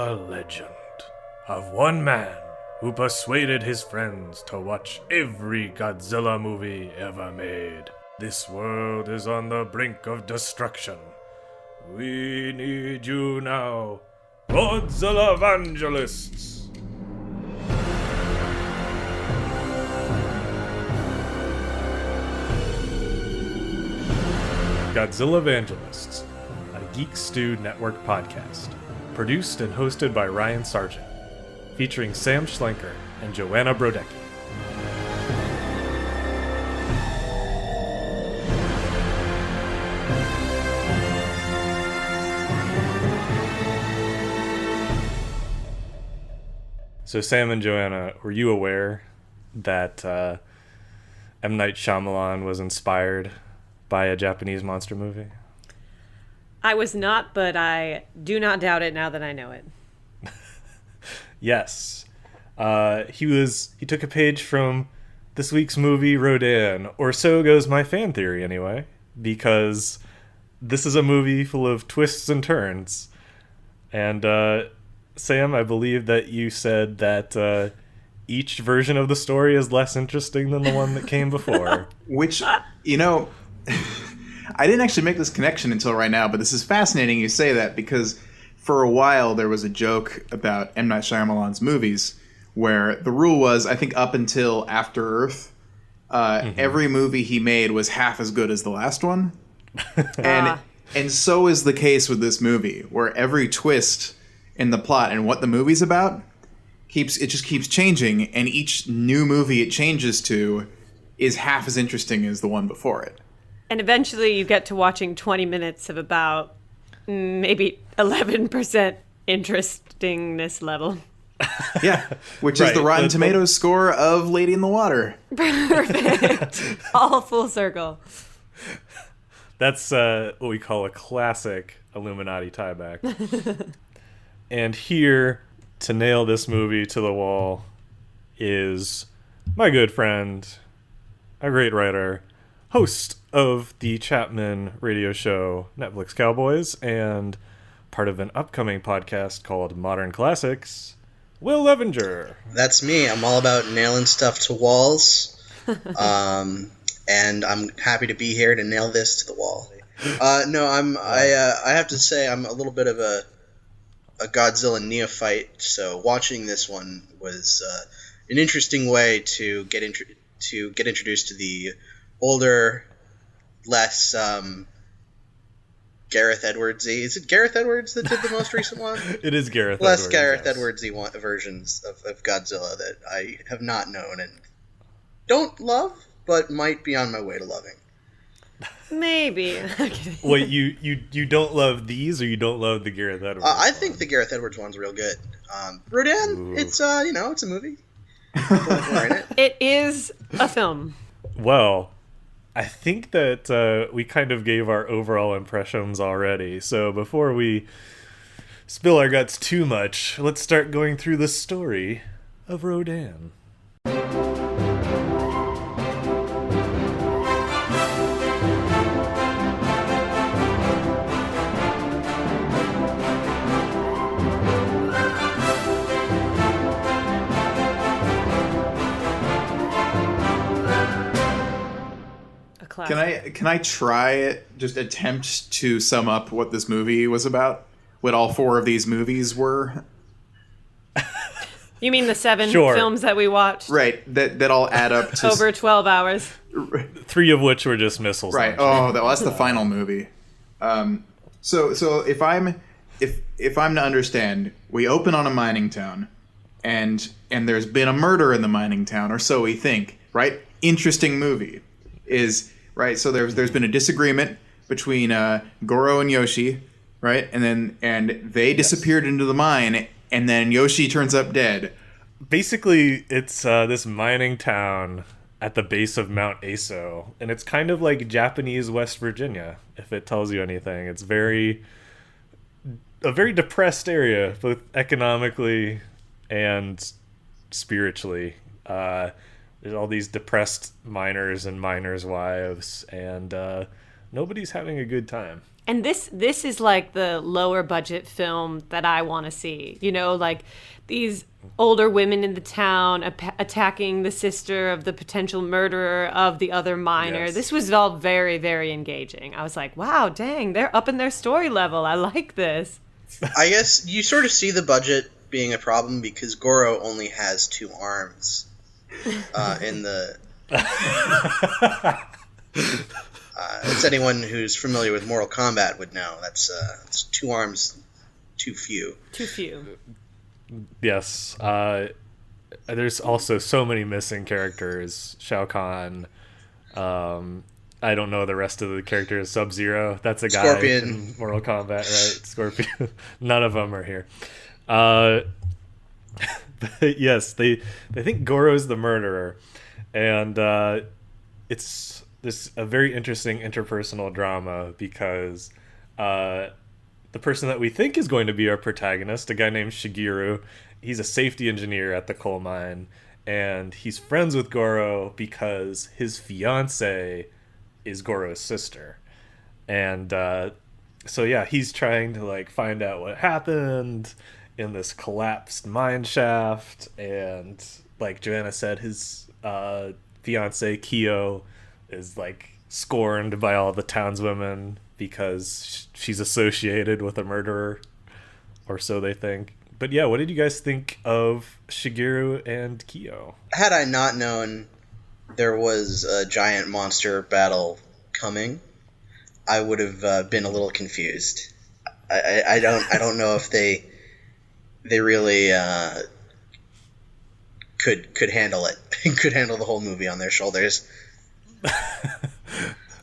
a legend of one man who persuaded his friends to watch every Godzilla movie ever made. This world is on the brink of destruction. We need you now, Godzillavangelists! Godzillavangelists, a Geek Stew Network podcast, produced and hosted by Ryan Sargent, featuring Sam Schlenker and Joanna Brodecki. So Sam and Joanna, were you aware that M. Night Shyamalan was inspired by a Japanese monster movie? I was not, but I do not doubt it now that I know it. Yes. He took a page from this week's movie, Rodan, or so goes my fan theory anyway, because this is a movie full of twists and turns. And Sam, I believe that you said that each version of the story is less interesting than the one that came before. Which, you know, I didn't actually make this connection until right now, but this is fascinating you say that, because for a while there was a joke about M. Night Shyamalan's movies where the rule was, I think up until After Earth, every movie he made was half as good as the last one. And so is the case with this movie, where every twist in the plot and what the movie's about just keeps changing, and each new movie it changes to is half as interesting as the one before it. And eventually you get to watching 20 minutes of about maybe 11% interestingness level. Yeah, which is the Rotten Tomatoes score of Lady in the Water. Perfect. All full circle. That's what we call a classic Illuminati tieback. And here, to nail this movie to the wall, is my good friend, a great writer, host of the Chapman radio show Netflix Cowboys, and part of an upcoming podcast called Modern Classics, Will Levinger. That's me. I'm all about nailing stuff to walls, and I'm happy to be here to nail this to the wall. I have to say I'm a little bit of a Godzilla neophyte, so watching this one was an interesting way to get introduced to the older, less Gareth Edwards-y. Is it Gareth Edwards that did the most recent one? It is Gareth Less Edwards. Gareth Yes. Edwards-y versions of Godzilla that I have not known and don't love, but might be on my way to loving. Maybe. Wait, you don't love these, or you don't love the Gareth Edwards? I think the Gareth Edwards one's real good. Rodan, it's it's a movie. It is a film. Well, I think that we kind of gave our overall impressions already. So before we spill our guts too much, let's start going through the story of Rodan. Can I try just attempt to sum up what this movie was about? What all four of these movies were? You mean the 7 films that we watched? Right, that all add up to over 12 hours. 3 of which were just missiles. Right. Oh, that's the final movie. So if I'm to understand, we open on a mining town, and there's been a murder in the mining town, or so we think. Right. Interesting movie. Right, so there's been a disagreement between Goro and Yoshi, right? And they disappeared into the mine, and then Yoshi turns up dead. Basically, it's this mining town at the base of Mount Aso, and it's kind of like Japanese West Virginia, if it tells you anything. It's a very depressed area, both economically and spiritually. There's all these depressed miners and miners' wives, and nobody's having a good time. And this is like the lower budget film that I want to see. You know, like these older women in the town attacking the sister of the potential murderer of the other minor. Yes. This was all very, very engaging. I was like, wow, dang, they're up in their story level. I like this. I guess you sort of see the budget being a problem because Goro only has 2 arms in the... as anyone who's familiar with Mortal Kombat would know, that's 2 arms too few. Too few. Yes. There's also so many missing characters. Shao Kahn. I don't know the rest of the characters. Sub-Zero. That's a guy Scorpion. in Mortal Kombat, right? Scorpion. None of them are here. But yes, they think Goro's the murderer. And it's a very interesting interpersonal drama because the person that we think is going to be our protagonist, a guy named Shigeru, he's a safety engineer at the coal mine, and he's friends with Goro because his fiance is Goro's sister. And so yeah, he's trying to like find out what happened in this collapsed mine shaft, and like Joanna said, his fiance Kyo is like scorned by all the townswomen because she's associated with a murderer, or so they think. But yeah, what did you guys think of Shigeru and Kyo? Had I not known there was a giant monster battle coming, I would have been a little confused. I don't know if they really could handle it. Could handle the whole movie on their shoulders.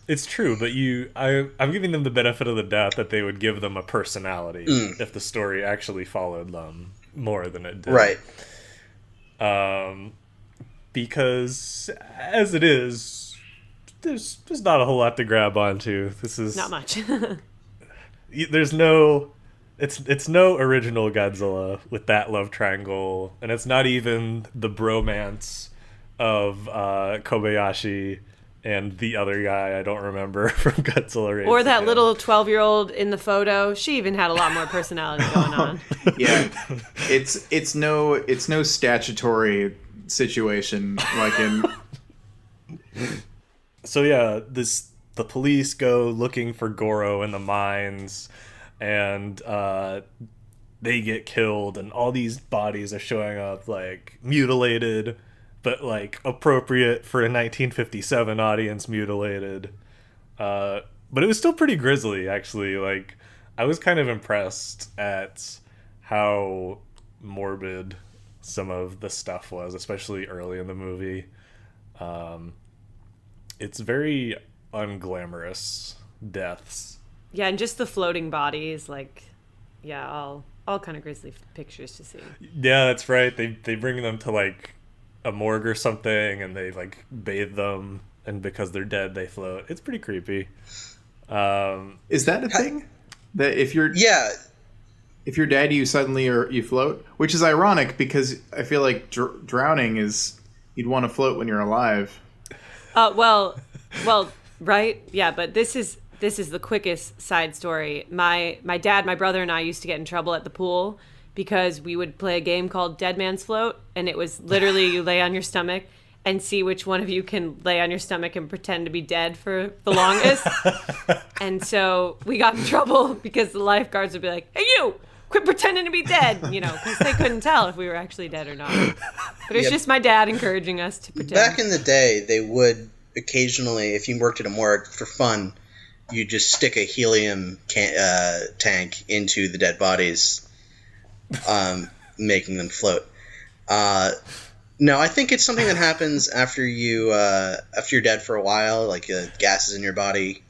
It's true, but I'm giving them the benefit of the doubt that they would give them a personality if the story actually followed them more than it did. Right. Because as it is, there's not a whole lot to grab onto. This is Not much. There's no... It's no original Godzilla with that love triangle, and it's not even the bromance of Kobayashi and the other guy I don't remember from Godzilla Raids Or that Again. little 12-year-old in the photo. She even had a lot more personality going on. Yeah, it's no statutory situation like in. So yeah, the police go looking for Goro in the mines, and they get killed, and all these bodies are showing up like mutilated, but like appropriate for a 1957 audience mutilated. But it was still pretty grisly, actually. Like, I was kind of impressed at how morbid some of the stuff was, especially early in the movie. It's very unglamorous deaths. Yeah, and just the floating bodies, like, yeah, all kind of grisly pictures to see. Yeah, that's right. They bring them to like a morgue or something, and they like bathe them, and because they're dead, they float. It's pretty creepy. Is that a thing? That if you're dead, you suddenly you float, which is ironic because I feel like drowning is you'd want to float when you're alive. Well, right? Yeah, but this is the quickest side story. My dad, my brother, and I used to get in trouble at the pool because we would play a game called Dead Man's Float, and it was literally you lay on your stomach and see which one of you can lay on your stomach and pretend to be dead for the longest. And so we got in trouble because the lifeguards would be like, "Hey, you! Quit pretending to be dead," you know, because they couldn't tell if we were actually dead or not. But it's just my dad encouraging us to pretend. Back in the day, they would occasionally, if you worked at a morgue for fun, you just stick a helium tank into the dead bodies, making them float. No, I think it's something that happens after you're dead for a while, like gases in your body,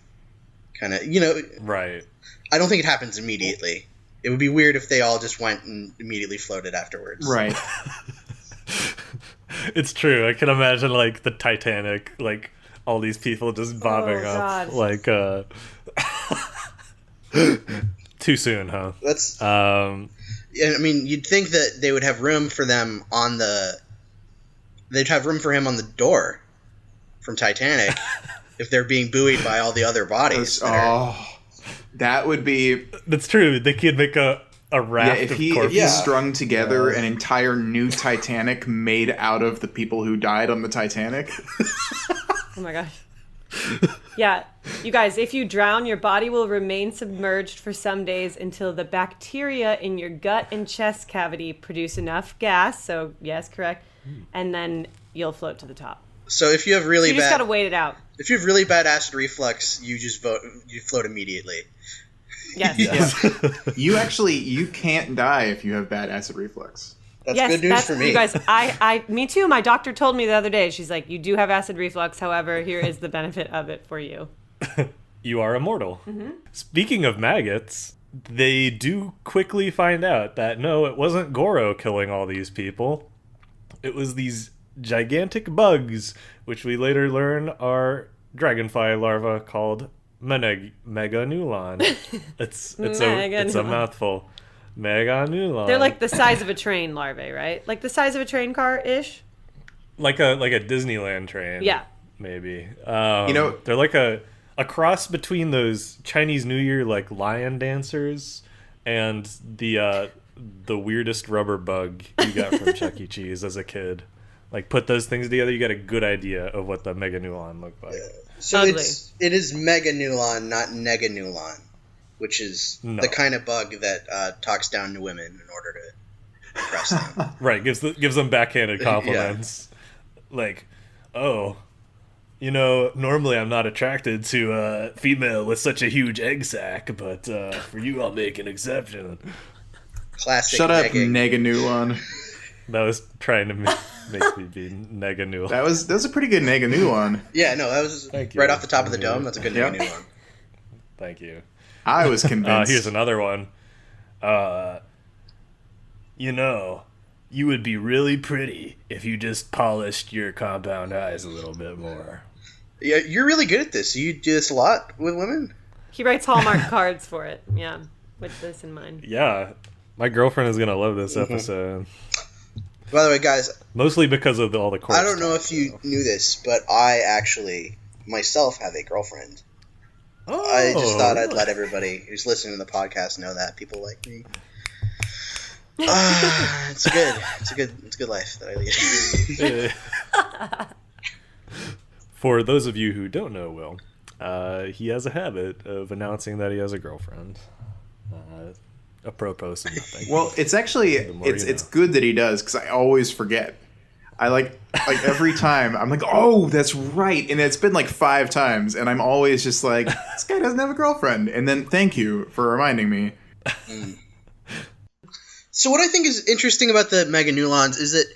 kind of, you know. Right. I don't think it happens immediately. It would be weird if they all just went and immediately floated afterwards. Right. It's true. I can imagine like the Titanic, like all these people just bobbing up, like too soon, huh? That's. Um, I mean, you'd think that they would have room for them on the. They'd have room for him on the door from Titanic if they're being buoyed by all the other bodies. That would be... That's true. They could make a raft if of he corpses. strung together an entire new Titanic made out of the people who died on the Titanic. Oh my gosh. Yeah, you guys, if you drown, your body will remain submerged for some days until the bacteria in your gut and chest cavity produce enough gas. So, yes, correct. And then you'll float to the top. So if you have really You just bad, gotta wait it out. if you have really bad acid reflux, you float immediately. Yes. You can't die if you have bad acid reflux. That's good news for me. You guys, me too. My doctor told me the other day. She's like, you do have acid reflux. However, here is the benefit of it for you. You are immortal. Mm-hmm. Speaking of maggots, they do quickly find out that no, it wasn't Goro killing all these people. It was these gigantic bugs, which we later learn are dragonfly larvae called Meganulon. It's a mouthful. Meganulon. They're like the size of a train larvae, right? Like the size of a train car-ish? Like a Disneyland train. Yeah. Maybe. They're like a cross between those Chinese New Year like lion dancers and the weirdest rubber bug you got from Chuck E. Cheese as a kid. Like put those things together, you get a good idea of what the Meganulon looked like. So Ugly. it is Meganulon, not Neganulon, which is the kind of bug that talks down to women in order to impress them. Right, gives them backhanded compliments. Like, oh, normally I'm not attracted to a female with such a huge egg sac, but for you I'll make an exception. Classic. Shut up, negging. Neganulon. That was trying to make me be Neganulon. That was a pretty good Neganulon. Yeah, no, that was right off the top of the dome. That's a good Neganulon. Thank you. I was convinced. Here's another one. You would be really pretty if you just polished your compound eyes a little bit more. Yeah, you're really good at this. You do this a lot with women? He writes Hallmark cards for it. Yeah, with this in mind. Yeah, my girlfriend is going to love this episode. By the way, guys, mostly because of all the corpse I don't know if you knew this, but I actually myself have a girlfriend. Oh, I just thought I'd let everybody who's listening to the podcast know that people like me. It's a good life that I lead. For those of you who don't know Will, he has a habit of announcing that he has a girlfriend. Apropos of nothing. Well, it's actually it's good that he does because I always forget. I like every time I'm like, oh, that's right, and it's been like 5 times, and I'm always just like, this guy doesn't have a girlfriend, and then thank you for reminding me. So what I think is interesting about the Meganulons is that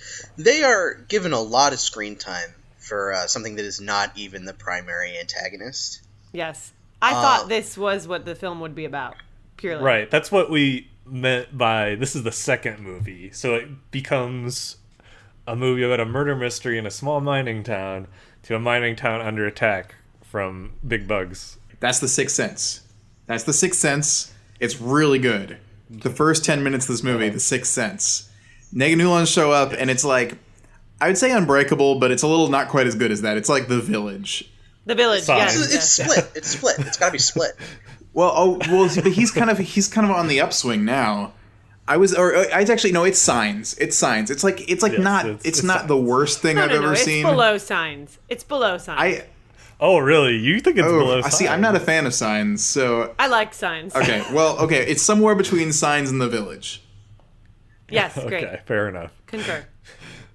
they are given a lot of screen time for something that is not even the primary antagonist. Yes. I thought this was what the film would be about. Purely. Right. That's what we meant by this is the second movie. So it becomes a movie about a murder mystery in a small mining town to a mining town under attack from big bugs. That's the Sixth Sense. It's really good. The first 10 minutes of this movie, The Sixth Sense. Neganulons show up, and it's like, I would say Unbreakable, but it's a little not quite as good as that. It's like The Village. The Village, yes. It's split. It's split. It's got to be split. But he's kind of on the upswing now. It's Signs. It's Signs. It's not the worst thing I've ever seen. It's below Signs. It's below Signs. Oh, really? You think it's below Signs? See, I'm not a fan of Signs, so I like Signs. Okay, it's somewhere between Signs and The Village. Yes, great. Okay, fair enough. Concur.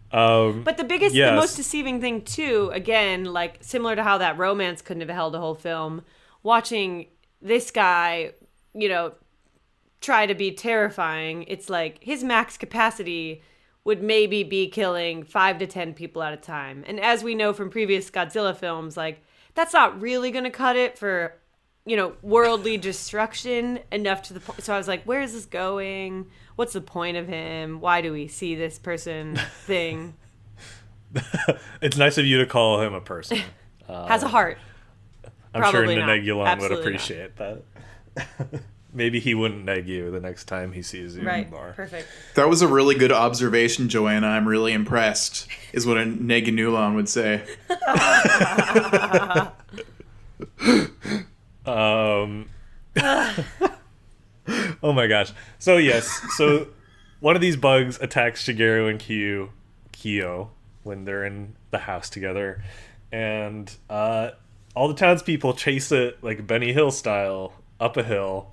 But the most deceiving thing too, again, like similar to how that romance couldn't have held a whole film, watching this guy, try to be terrifying, it's like his max capacity would maybe be killing 5 to 10 people at a time. And as we know from previous Godzilla films, like that's not really going to cut it for, worldly destruction enough to the point. So I was like, where is this going? What's the point of him? Why do we see this person thing? It's nice of you to call him a person. Has a heart. I'm Probably sure Negulon would Absolutely appreciate that. Maybe he wouldn't neg you the next time he sees you in the Right, bar. perfect. That was a really good observation, Joanna. I'm really impressed, is what a Neganulon would say. Oh my gosh. So yes, so one of these bugs attacks Shigeru and Kyo when they're in the house together, and all the townspeople chase it like Benny Hill style up a hill,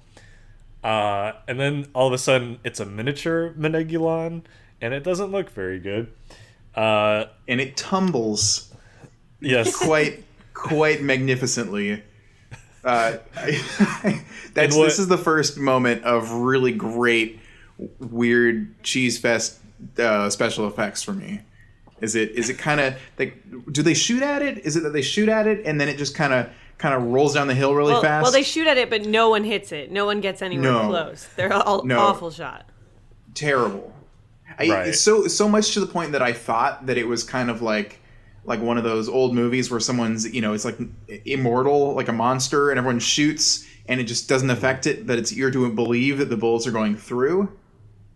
and then all of a sudden it's a miniature Menegulon, and it doesn't look very good. And it tumbles. Yes, quite magnificently. This is the first moment of really great, weird cheese fest special effects for me. Is it kind of like, do they shoot at it? Is it that they shoot at it and then it just kind of rolls down the hill really fast? Well, they shoot at it, but no one hits it. No one gets anywhere close. They're all awful shot. Terrible. Right. It's so much to the point that I thought that it was kind of like one of those old movies where someone's, it's like immortal, like a monster, and everyone shoots and it just doesn't affect it, that you're to believe that the bullets are going through.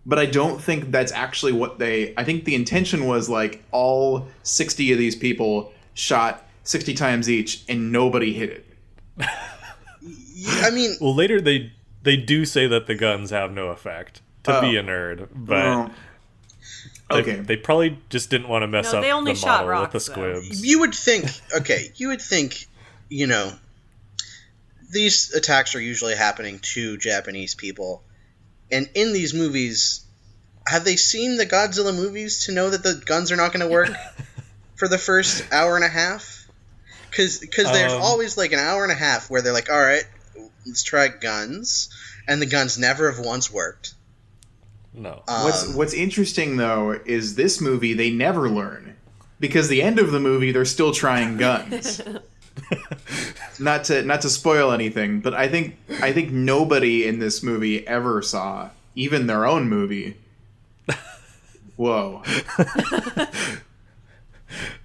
But I don't think that's actually I think the intention was like all 60 of these people shot 60 times each and nobody hit it. I mean... Well, later they do say that the guns have no effect, to be a nerd, but... Okay. They probably just didn't want to mess up they only the shot model rocks, with the squibs. You would think, these attacks are usually happening to Japanese people. And in these movies, have they seen the Godzilla movies to know that the guns are not going to work for the first hour and a half? Because there's always like an hour and a half where they're like, all right, let's try guns. And the guns never have once worked. No. What's interesting, though, is this movie, they never learn. Because the end of the movie, they're still trying guns. Not to spoil anything, but I think nobody in this movie ever saw even their own movie. Whoa.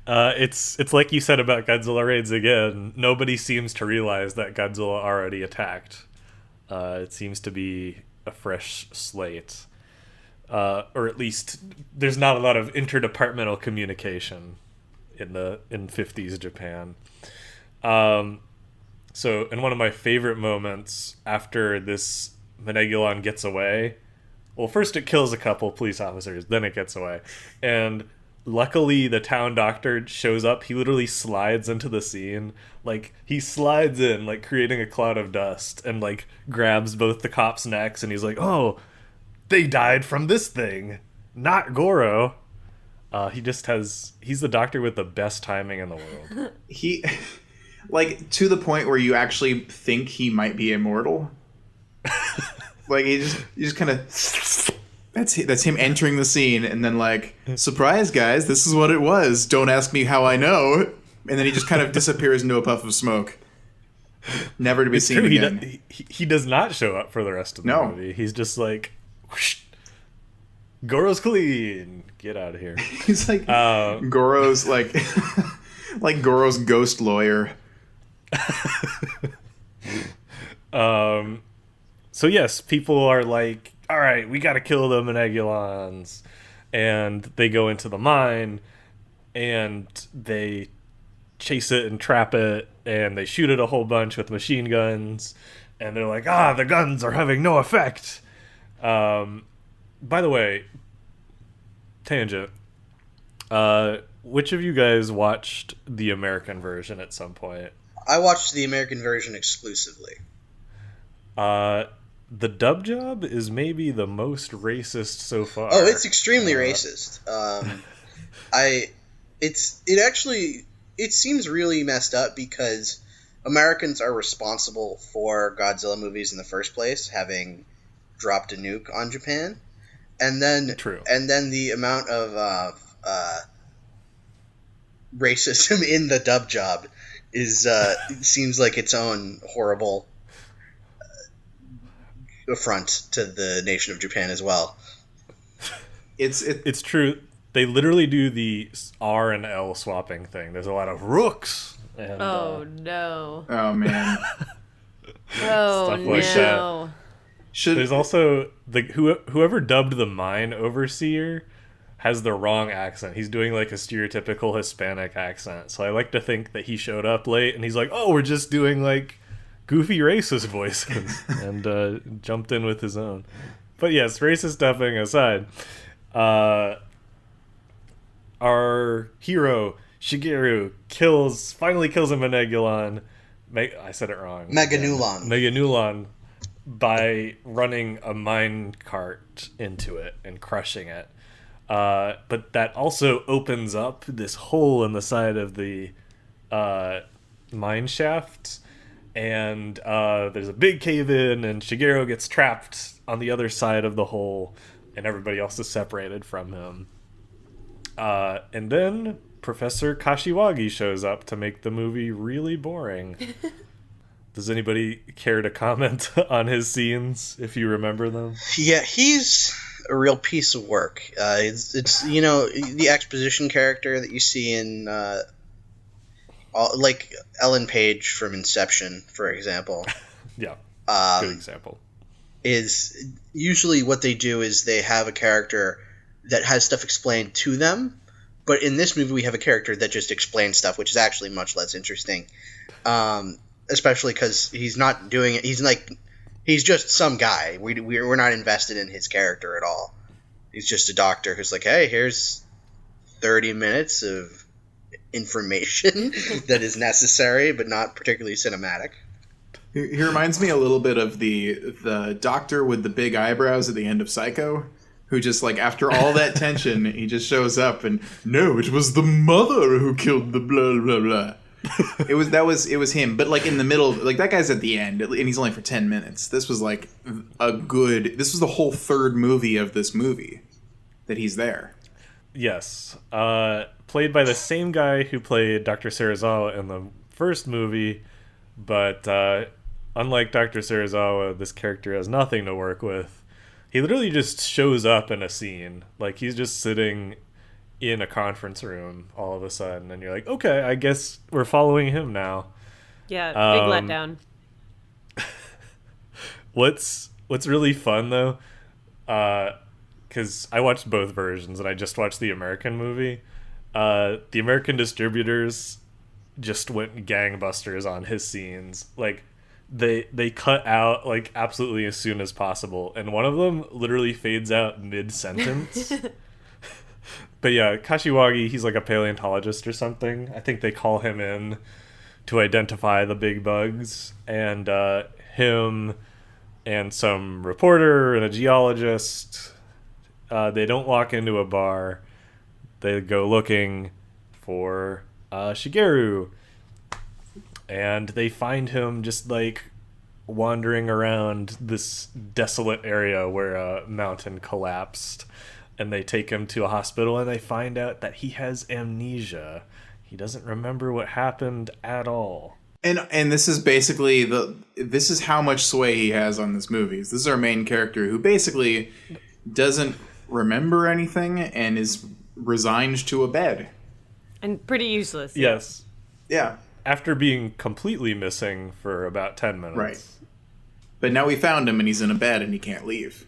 It's like you said about Godzilla raids again. Nobody seems to realize that Godzilla already attacked. It seems to be a fresh slate. Or at least there's not a lot of interdepartmental communication in 50s Japan. So in one of my favorite moments after this Menegulon gets away, well, first it kills a couple police officers, then it gets away. And luckily the town doctor shows up. He literally slides into the scene. Like, he slides in, like, creating a cloud of dust, and, like, grabs both the cops' necks, and he's like, oh, they died from this thing, not Goro. He's the doctor with the best timing in the world. He, like, to the point where you actually think he might be immortal. Like, you just kind of, that's him entering the scene, and then, like, surprise, guys, this is what it was. Don't ask me how I know. And then he just kind of disappears into a puff of smoke, never to be seen again. He does not show up for the rest of the movie. He's just like, whoosh, Goro's clean. Get out of here. He's like Goro's like like Goro's ghost lawyer. So yes, people are like, all right, we got to kill the Menegulons, and they go into the mine, and they chase it and trap it, and they shoot it a whole bunch with machine guns, and they're like, the guns are having no effect. By the way, tangent, which of you guys watched the American version at some point? I watched the American version exclusively. The dub job is maybe the most racist so far. Oh, it's extremely racist. It seems really messed up because Americans are responsible for Godzilla movies in the first place, having dropped a nuke on Japan, and then the amount of racism in the dub job is seems like its own horrible affront to the nation of Japan as well. It's true. They literally do the R and L swapping thing. There's a lot of rooks. And, no. Oh man. Stuff like that. There's also whoever dubbed the mine overseer has the wrong accent. He's doing like a stereotypical Hispanic accent. So I like to think that he showed up late and he's like, "Oh, we're just doing like goofy racist voices and jumped in with his own. But yes, racist dubbing aside, our hero Shigeru finally kills a Manegulon. I said it wrong. Meganulon by running a mine cart into it and crushing it. But that also opens up this hole in the side of the mine shaft, and there's a big cave-in, and Shigeru gets trapped on the other side of the hole, and everybody else is separated from him. And then Professor Kashiwagi shows up to make the movie really boring. Does anybody care to comment on his scenes, if you remember them? Yeah, he's a real piece of work. It's the exposition character that you see in like Ellen Page from Inception, for example. Yeah, good example. Is usually what they do is they have a character that has stuff explained to them, but in this movie we have a character that just explains stuff, which is actually much less interesting. Especially because he's not doing it. He's just some guy. We're not invested in his character at all. He's just a doctor who's like, hey, here's 30 minutes of information that is necessary, but not particularly cinematic. He reminds me a little bit of the doctor with the big eyebrows at the end of Psycho, who just, like, after all that tension, he just shows up and, no, it was the mother who killed the blah, blah, blah. It was him, but like in the middle, like that guy's at the end, and he's only for 10 minutes. This was like this was the whole third movie of this movie that he's there. Yes, played by the same guy who played Dr. Serizawa in the first movie, but unlike Dr. Serizawa, this character has nothing to work with. He literally just shows up in a scene, like he's just sitting in a conference room all of a sudden, and you're like, okay, I guess we're following him now. Yeah, big letdown. What's really fun though, because I watched both versions and I just watched the American movie. The American distributors just went gangbusters on his scenes. Like they cut out like absolutely as soon as possible, and one of them literally fades out mid-sentence. But yeah, Kashiwagi, he's like a paleontologist or something. I think they call him in to identify the big bugs. And him and some reporter and a geologist, they don't walk into a bar. They go looking for Shigeru. And they find him just like wandering around this desolate area where a mountain collapsed. And they take him to a hospital, and they find out that he has amnesia. He doesn't remember what happened at all. And this is basically this is how much sway he has on this movie. This is our main character who basically doesn't remember anything and is resigned to a bed. And pretty useless. Yes. Yeah. After being completely missing for about 10 minutes. Right. But now we found him, and he's in a bed, and he can't leave.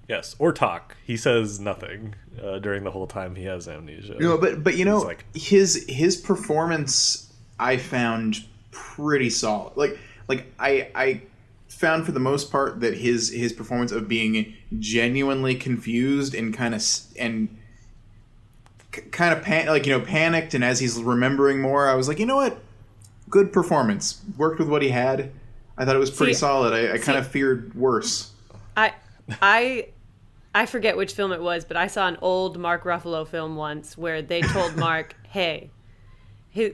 Yes, or talk. He says nothing during the whole time he has amnesia. No, but you know, like, his performance I found pretty solid. Like I found for the most part that his performance of being genuinely confused and kind of panicked, and as he's remembering more, I was like, you know what, good performance. Worked with what he had. I thought it was pretty solid. I kind of feared worse. I forget which film it was, but I saw an old Mark Ruffalo film once where they told Mark, hey,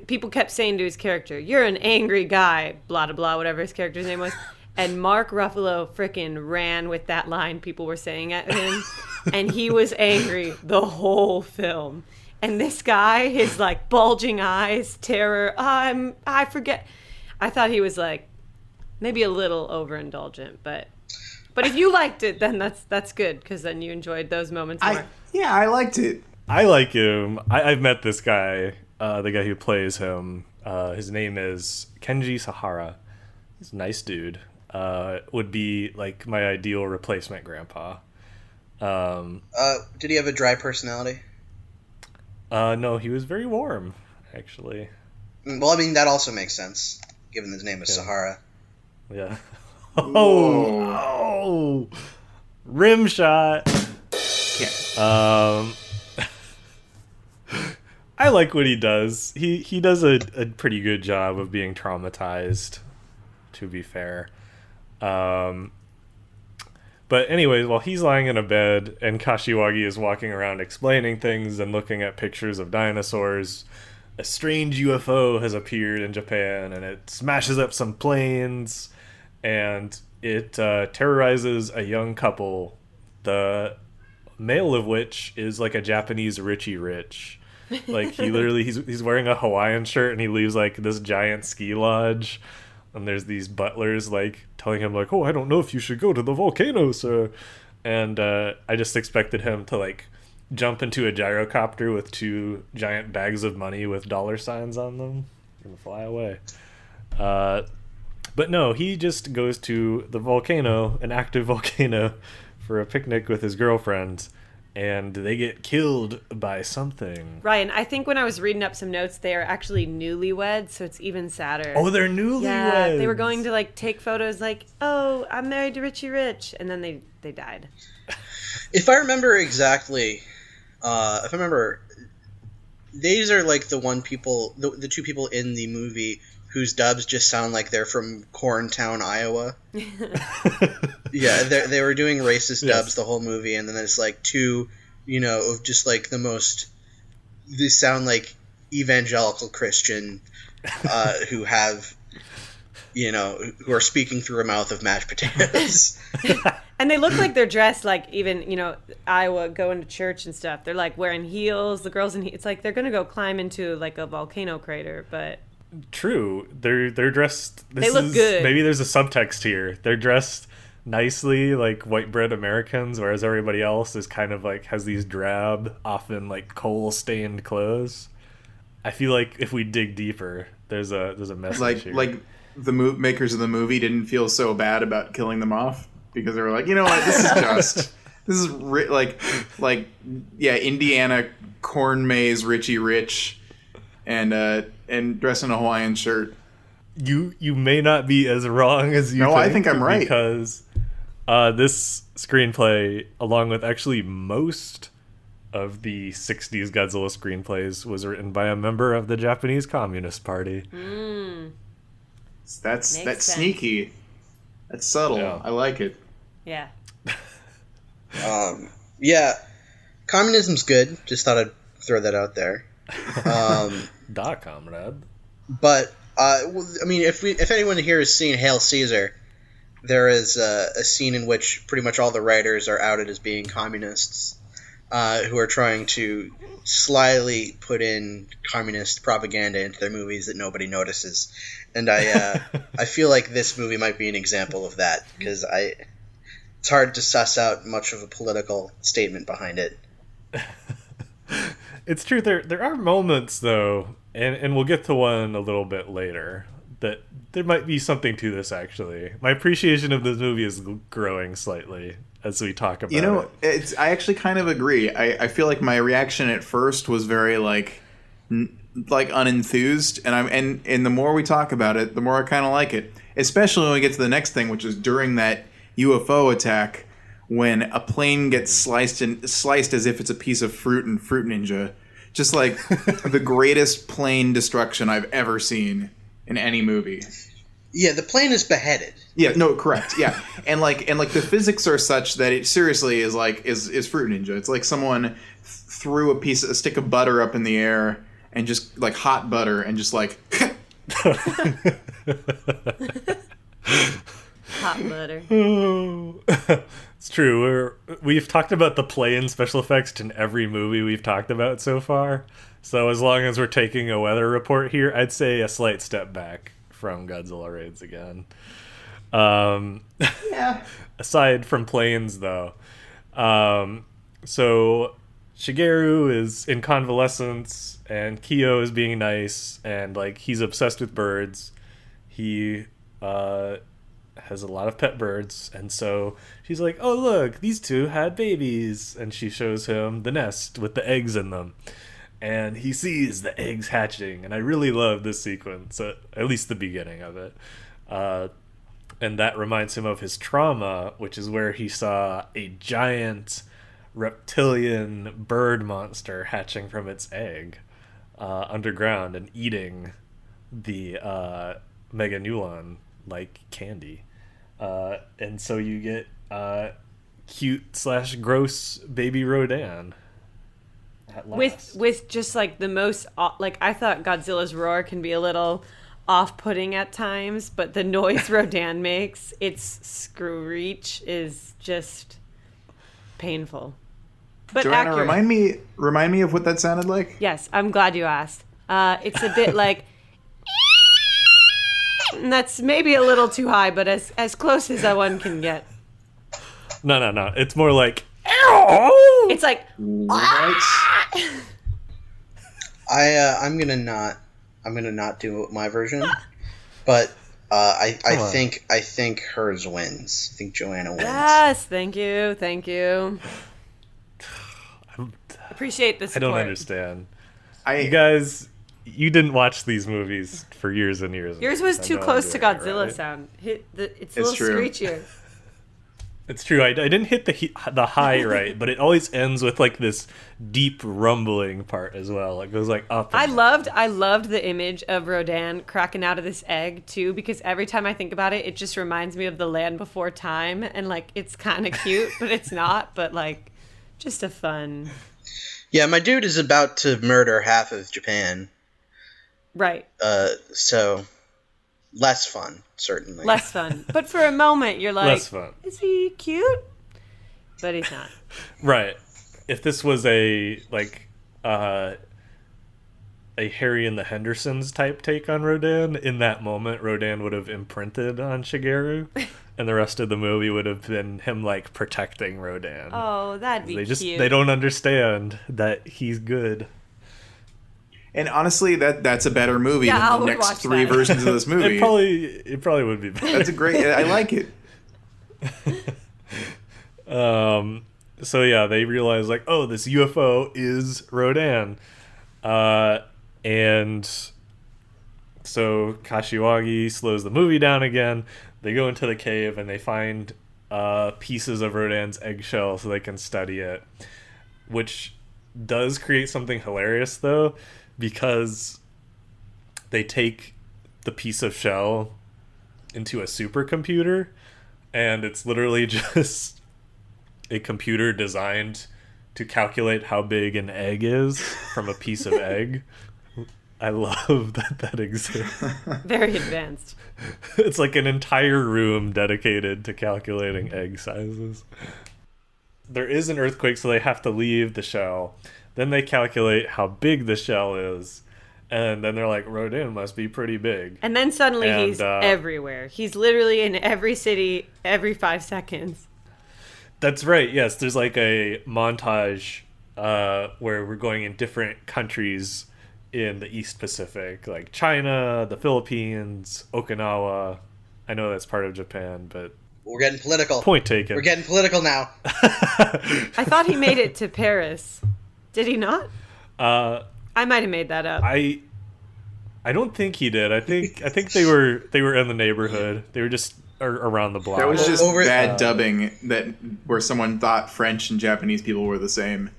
people kept saying to his character, you're an angry guy, blah, blah, blah, whatever his character's name was. And Mark Ruffalo frickin' ran with that line people were saying at him. And he was angry the whole film. And this guy, his like bulging eyes, terror, I forget. I thought he was like maybe a little overindulgent, but if you liked it, then that's good, because then you enjoyed those moments more. I liked it. I like him. I've met this guy, the guy who plays him. His name is Kenji Sahara. He's a nice dude. Would be like my ideal replacement grandpa. Did he have a dry personality? No, he was very warm, actually. Well, I mean, that also makes sense, given his name is Sahara. Yeah. Whoa. Oh, rim shot. Yeah. I like what he does. He does a pretty good job of being traumatized, to be fair. But anyways, while he's lying in a bed and Kashiwagi is walking around explaining things and looking at pictures of dinosaurs, a strange UFO has appeared in Japan and it smashes up some planes and it terrorizes a young couple, the male of which is like a Japanese Richie Rich. Like he literally he's wearing a Hawaiian shirt and he leaves like this giant ski lodge. And there's these butlers like telling him like, "Oh, I don't know if you should go to the volcano, sir." And I just expected him to like jump into a gyrocopter with 2 giant bags of money with dollar signs on them and fly away. But no, he just goes to the volcano, an active volcano, for a picnic with his girlfriend. And they get killed by something. Ryan, I think when I was reading up some notes, they are actually newlyweds, so it's even sadder. Oh, they're newlyweds. Yeah, they were going to like take photos like, oh, I'm married to Richie Rich, and then they died. If I remember exactly, these are like the 2 people in the movie whose dubs just sound like they're from Corntown, Iowa. Yeah, they were doing racist dubs the whole movie, and then there's like 2, of just like the most. They sound like evangelical Christian who have, who are speaking through a mouth of mashed potatoes. And they look like they're dressed like even, Iowa going to church and stuff. They're like wearing heels. The girls in it's like they're gonna go climb into like a volcano crater, but. True. They're dressed. They look good. Maybe there's a subtext here. They're dressed nicely like white bread Americans, whereas everybody else is kind of like has these drab, often like coal stained clothes. I feel like if we dig deeper, there's a message here. Like the makers of the movie didn't feel so bad about killing them off because they were like, you know what, this is Indiana corn maze Richie Rich and dress in a Hawaiian shirt. You may not be as wrong as you No, think. I think I'm right. Because this screenplay, along with actually most of the 60s Godzilla screenplays, was written by a member of the Japanese Communist Party. That's sense. sneaky. That's subtle. Yeah. I like it. Yeah. Yeah. Communism's good. Just thought I'd throw that out there. Da, comrade. But I mean, if anyone here has seen Hail Caesar, there is a scene in which pretty much all the writers are outed as being communists, who are trying to slyly put in communist propaganda into their movies that nobody notices. And I feel like this movie might be an example of that, because it's hard to suss out much of a political statement behind it. It's true. There are moments, though, and we'll get to one a little bit later, that there might be something to this, actually. My appreciation of this movie is growing slightly as we talk about it. I actually kind of agree. I feel like my reaction at first was very like unenthused, and the more we talk about it, the more I kind of like it. Especially when we get to the next thing, which is during that UFO attack, when a plane gets sliced as if it's a piece of fruit in Fruit Ninja. Just like the greatest plane destruction I've ever seen in any movie. Yeah, the plane is beheaded. Yeah, no, correct. Yeah. And like the physics are such that it seriously is Fruit Ninja. It's like someone threw a stick of butter up in the air and just like hot butter and just like Hot butter. It's true. We've talked about the play-in special effects in every movie we've talked about so far. So as long as we're taking a weather report here, I'd say a slight step back from Godzilla Raids again. yeah. Aside from planes, though. So Shigeru is in convalescence, and Kyo is being nice, and like he's obsessed with birds. He has a lot of pet birds, and so she's like, oh look, these 2 had babies, and she shows him the nest with the eggs in them, and he sees the eggs hatching, and I really love this sequence, at least the beginning of it. and that reminds him of his trauma, which is where he saw a giant reptilian bird monster hatching from its egg underground and eating the Mega Nuan like candy. And so you get cute/gross baby Rodan. With just like the most like, I thought Godzilla's roar can be a little off-putting at times, but the noise Rodan makes, its screech, is just painful. But Joanna, accurate. remind me of what that sounded like. Yes, I'm glad you asked. It's a bit like, and that's maybe a little too high, but as close as that one can get. No. It's more like, ow! It's like, What? I'm gonna not do my version, but I think hers wins. I think Joanna wins. yes, thank you. Appreciate the I support. don't understand. You guys, you didn't watch these movies for years and years. Yours was too close to doing it Godzilla right. sound. It's a It's little true. screechier. It's true. I didn't hit the high right, but it always ends with like this deep rumbling part as well. It goes like up. I and loved the image of Rodan cracking out of this egg too, because every time I think about it, it just reminds me of The Land Before Time, and like it's kind of cute, but it's not. But like, just a fun. Yeah, my dude is about to murder half of Japan. Right. So less fun, certainly. Less fun. But for a moment, you're like, less fun. is he cute? But he's not. Right. If this was a Harry and the Hendersons type take on Rodan, in that moment, Rodan would have imprinted on Shigeru, and the rest of the movie would have been him like protecting Rodan. Oh, that'd be cute. They don't understand that he's good. And honestly, that's a better movie Yeah, I than the would next watch three that. versions of this movie. It probably would be better. That's a great. I like it. So yeah, they realize like, oh, this UFO is Rodan. And so Kashiwagi slows the movie down again. They go into the cave and they find pieces of Rodan's eggshell so they can study it, which does create something hilarious though, because they take the piece of shell into a supercomputer, and it's literally just a computer designed to calculate how big an egg is from a piece of egg. I love that exists. Very advanced. It's like an entire room dedicated to calculating egg sizes. There is an earthquake, so they have to leave the shell. Then they calculate how big the shell is, and then they're like, Rodan must be pretty big. And then suddenly And, he's everywhere. He's literally in every city every 5 seconds. That's right, yes. There's like a montage where we're going in different countries in the East Pacific, like China, the Philippines, Okinawa. I know that's part of Japan, but We're getting political. point taken. We're getting political now. I thought he made it to Paris. Did he not? I might have made that up. don't think he did. I think they were in the neighborhood. They were just around the block. That was just Over- bad dubbing where someone thought French and Japanese people were the same.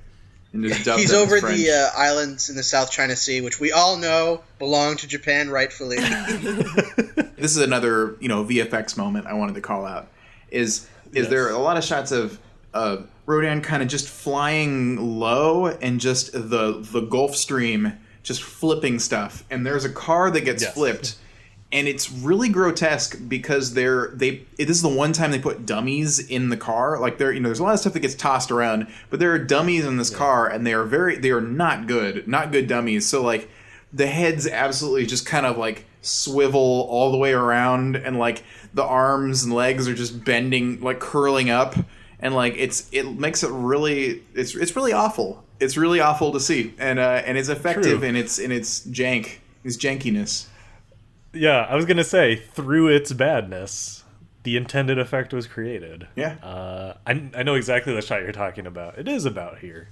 And just dubbed He's them as over French. the islands in the South China Sea, which we all know belong to Japan rightfully. This is another, VFX moment I wanted to call out. Is there a lot of shots of Rodan kind of just flying low and just the Gulf Stream just flipping stuff, and there's a car that gets flipped, and it's really grotesque because this is the one time they put dummies in the car. Like there's a lot of stuff that gets tossed around, but there are dummies in this car, and they are not good dummies. So like the heads absolutely just kind of like swivel all the way around, and like the arms and legs are just bending, like curling up, and like it makes it really it's really awful. It's really awful to see, and it's effective True. in its jankiness. Yeah, I was gonna say, through its badness, the intended effect was created. Yeah. I know exactly the shot you're talking about. It is about here.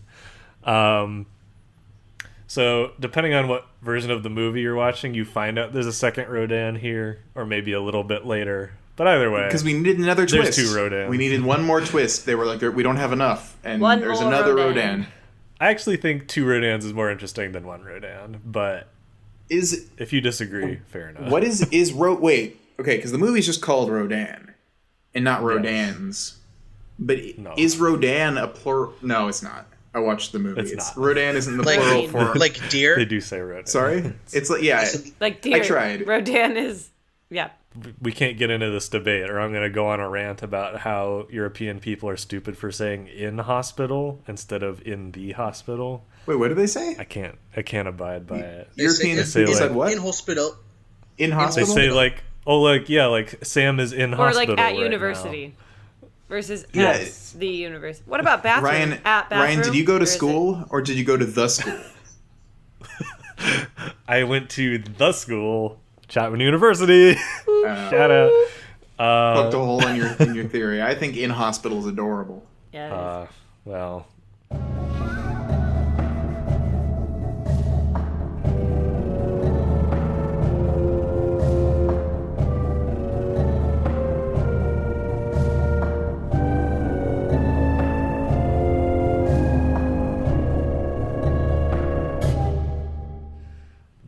So depending on what version of the movie you're watching, you find out there's a second Rodan here, or maybe a little bit later. But either way, because we needed another twist. There's 2 Rodans. We needed one more twist. They were like, we don't have enough, and One there's more another Rodan. Rodan. I actually think 2 Rodans is more interesting than 1 Rodan, but if you disagree, fair enough. What is wait, okay, because the movie's just called Rodan, and not Rodans. But is Rodan a plural? No, it's not. I watched the movie. It's not. Rodan isn't the plural form. Like deer? They do say Rodan. Sorry? It's like, yeah. Like deer. I tried. Rodan is, yeah. We can't get into this debate, or I'm going to go on a rant about how European people are stupid for saying in hospital instead of in the hospital. Wait, what did they say? I can't abide by it. European say people like, said what? In hospital. In They hospital? say like, oh, like, yeah, like Sam is in Or hospital like at right university versus Yeah. at the university. What about bathroom? Ryan, At bathroom? Ryan, did you go to Or is it- school or did you go to the school? now. I went to the school, Chapman University. Shout out. Poked a hole in your theory. I think in hospital is adorable. Yeah. It is. Well,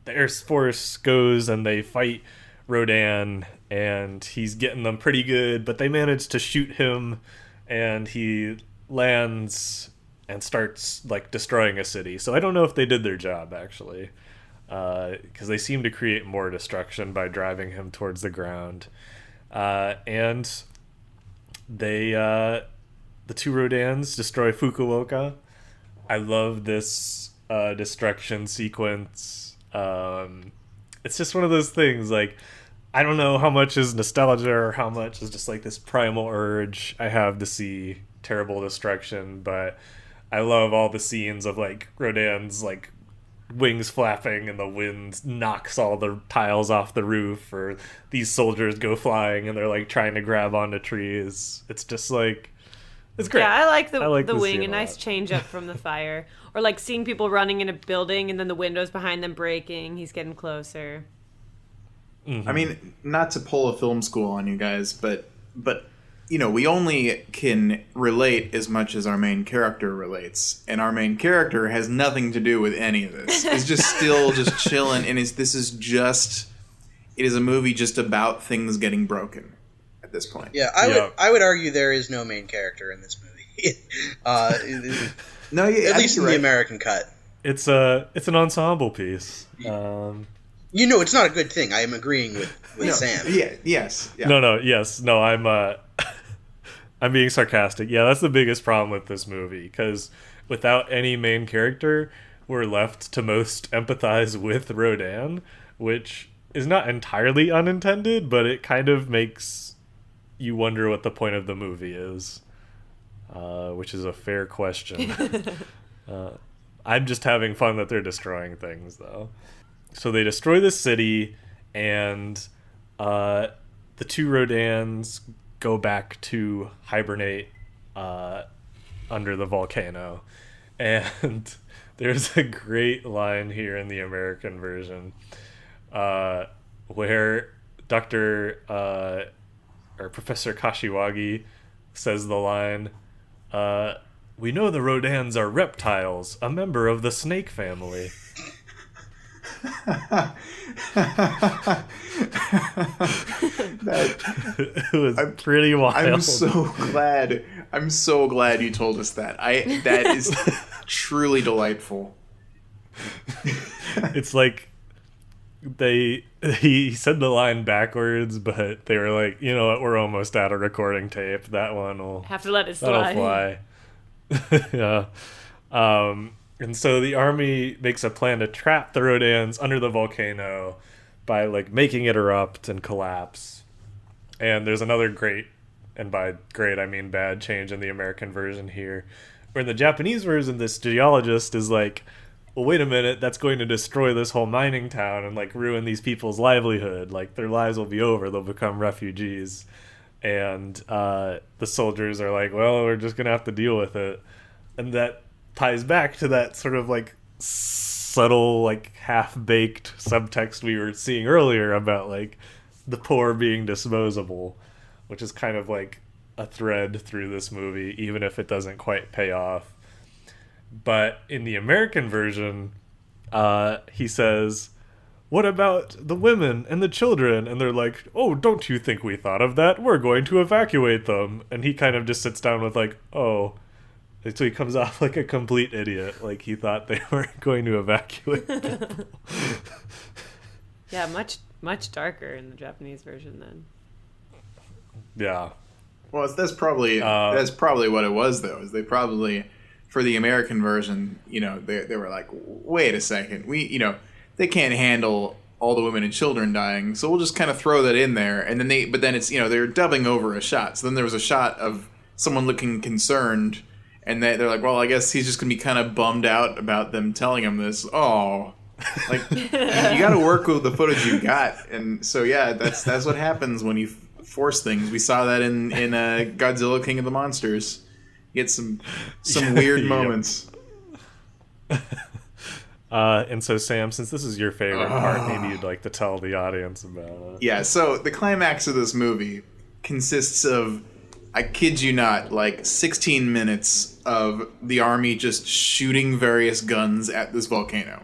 the Air Force goes and they fight Rodan, and he's getting them pretty good, but they manage to shoot him, and he lands and starts like destroying a city. So I don't know if they did their job actually, because they seem to create more destruction by driving him towards the ground, and they the 2 Rodans destroy Fukuoka. I love this destruction sequence. It's just one of those things, like, I don't know how much is nostalgia or how much is just like this primal urge I have to see terrible destruction, but I love all the scenes of like Rodan's like wings flapping and the wind knocks all the tiles off the roof, or these soldiers go flying and they're like trying to grab onto trees. It's just like, it's great. Yeah, I like the this wing, scene a nice change up from the fire. Or like seeing people running in a building and then the windows behind them breaking. He's getting closer. Mm-hmm. I mean, not to pull a film school on you guys, but you know, we only can relate as much as our main character relates, and our main character has nothing to do with any of this. He's just still just chilling, and it is a movie just about things getting broken at this point. Yeah, I would argue there is no main character in this movie. No, yeah, at least in the American cut. It's an ensemble piece. You know, it's not a good thing. I am agreeing with Sam. Yeah, yes. Yeah. No, I'm being sarcastic. Yeah, that's the biggest problem with this movie, because without any main character, we're left to most empathize with Rodan, which is not entirely unintended, but it kind of makes you wonder what the point of the movie is, which is a fair question. I'm just having fun that they're destroying things, though. So they destroy the city, and the 2 Rodans go back to hibernate under the volcano. And there's a great line here in the American version where Professor Kashiwagi says the line, "We know the Rodans are reptiles, a member of the snake family." It was pretty wild. I'm so glad you told us that. That is truly delightful. It's like he said the line backwards, but they were like, you know what, we're almost out of recording tape. That one will Have to let it slide. That'll fly. Yeah. And so the army makes a plan to trap the Rodans under the volcano by like making it erupt and collapse. And there's another great, and by great I mean bad, change in the American version here, where in the Japanese version this geologist is like, well, wait a minute, that's going to destroy this whole mining town and like ruin these people's livelihood. Like their lives will be over, they'll become refugees. And the soldiers are like, well, we're just gonna have to deal with it. And that ties back to that sort of like subtle, like half-baked subtext we were seeing earlier about like the poor being disposable. which is kind of like a thread through this movie, even if it doesn't quite pay off. But in the American version, he says, "What about the women and the children?" And they're like, "Oh, don't you think we thought of that? We're going to evacuate them." And he kind of just sits down with like, "Oh." So he comes off like a complete idiot. Like he thought they weren't going to evacuate people. Yeah, much darker in the Japanese version then. Yeah. Well, that's probably what it was, though. Is they probably, for the American version, they were like, wait a second, they can't handle all the women and children dying, so we'll just kind of throw that in there. And then then it's they're dubbing over a shot. So then there was a shot of someone looking concerned, and they're like, well, I guess he's just gonna be kind of bummed out about them telling him this. Oh. Like, you got to work with the footage you got, and so yeah, that's what happens when you force things. We saw that in Godzilla King of the Monsters. You get some weird moments. And so Sam, since this is your favorite part, maybe you'd like to tell the audience about it. Yeah, so the climax of this movie consists of, I kid you not, like 16 minutes of the army just shooting various guns at this volcano.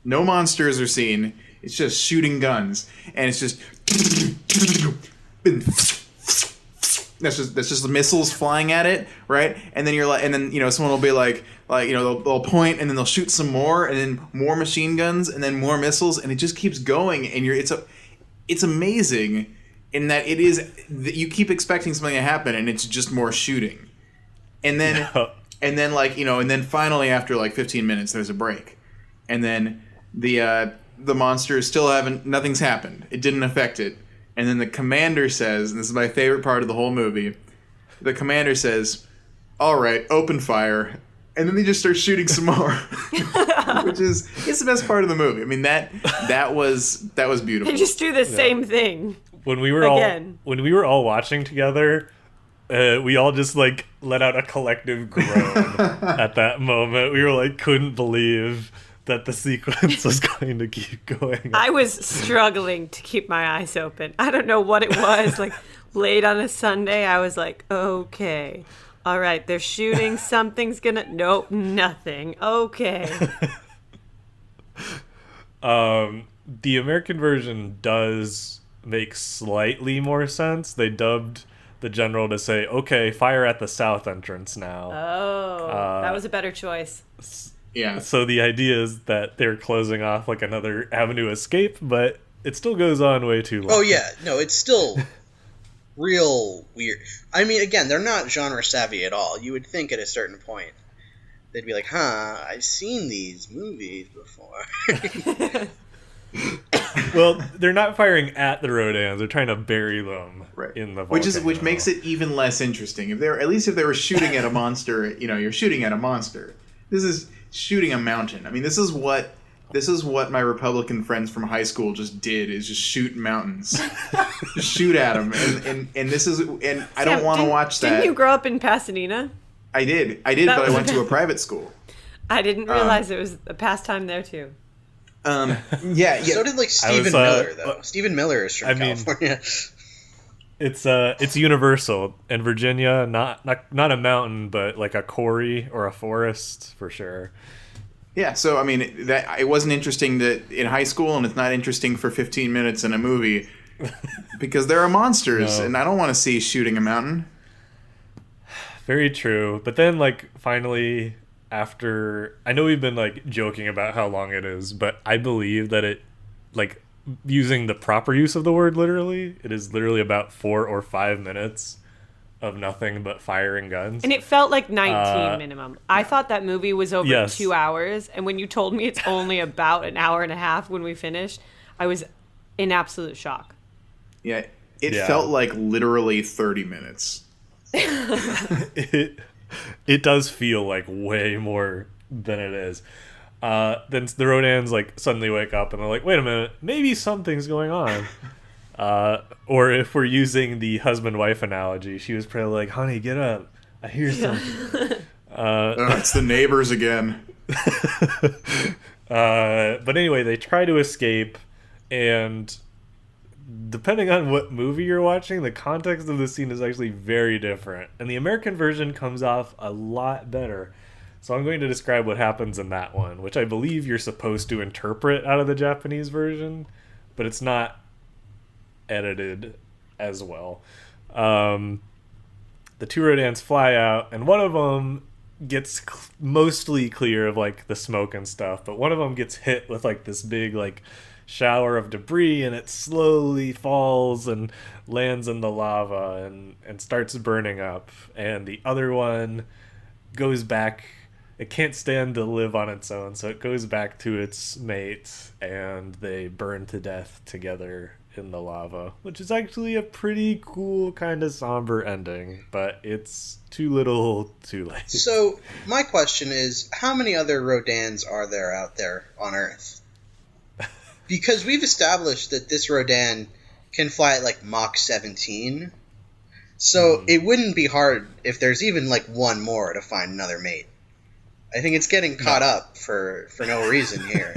No monsters are seen. It's just shooting guns, and it's just that's just the missiles flying at it, right? And then you're like, and then someone will be like they'll point, and then they'll shoot some more, and then more machine guns, and then more missiles, and it just keeps going. And it's amazing in that you keep expecting something to happen, and it's just more shooting, and then and then finally after like 15 minutes, there's a break, and then the monsters nothing's happened. It didn't affect it. And then the commander says, and this is my favorite part of the whole movie, the commander says, "All right, open fire." And then they just start shooting some more. Which is the best part of the movie. I mean, that was beautiful. They just do the same thing. When we were all watching together, we all just like let out a collective groan at that moment. We were like, couldn't believe that the sequence was going to keep going. I was struggling to keep my eyes open. I don't know what it was. Like late on a Sunday, I was like, okay, all right, they're shooting. Nope, nothing. Okay. The American version does make slightly more sense. They dubbed the general to say, "Okay, fire at the south entrance now." Oh, that was a better choice. Yeah. So the idea is that they're closing off like another avenue escape, but it still goes on way too long. Oh yeah, no, it's still real weird. I mean, again, they're not genre savvy at all. You would think at a certain point they'd be like, I've seen these movies before. Well, they're not firing at the Rodans. They're trying to bury them in the volcano. Which makes it even less interesting. If they were shooting at a monster, you're shooting at a monster. This is shooting a mountain. I mean, this is what my Republican friends from high school just did, is just shoot mountains. Just shoot at them. And I don't want to watch that. Didn't you grow up in Pasadena? I did, but I went to a private school. I didn't realize there was a pastime there too. Yeah. So did like Stephen Miller though. Stephen Miller is from California. It's universal in Virginia, not a mountain, but like a quarry or a forest for sure. Yeah, so I mean that it wasn't interesting in high school, and it's not interesting for 15 minutes in a movie because there are monsters, and I don't want to see shooting a mountain. Very true, but then like finally, after I know we've been like joking about how long it is, but I believe that it like. Using the proper use of the word literally, it is literally about 4 or 5 minutes of nothing but firing guns. And it felt like 19 minimum. I thought that movie was over 2 hours, and when you told me it's only about an hour and a half when we finished, I was in absolute shock. Yeah, it felt like literally 30 minutes. It does feel like way more than it is. Then the Rodans like suddenly wake up and they're like, wait a minute, maybe something's going on. Or if we're using the husband-wife analogy, she was probably like, honey, get up, I hear something. It's the neighbors again. But anyway, they try to escape, and depending on what movie you're watching, the context of the scene is actually very different. And the American version comes off a lot better. So I'm going to describe what happens in that one, which I believe you're supposed to interpret out of the Japanese version, but it's not edited as well. The two Rodans fly out, and one of them gets mostly clear of like the smoke and stuff, but one of them gets hit with like this big like shower of debris, and it slowly falls and lands in the lava and starts burning up. And the other one goes back. It can't stand to live on its own, so it goes back to its mate, and they burn to death together in the lava, which is actually a pretty cool kind of somber ending, but it's too little too late. So my question is, how many other Rodans are there out there on Earth? Because we've established that this Rodan can fly at like Mach 17, so it wouldn't be hard if there's even like one more to find another mate. I think it's getting caught up for no reason here.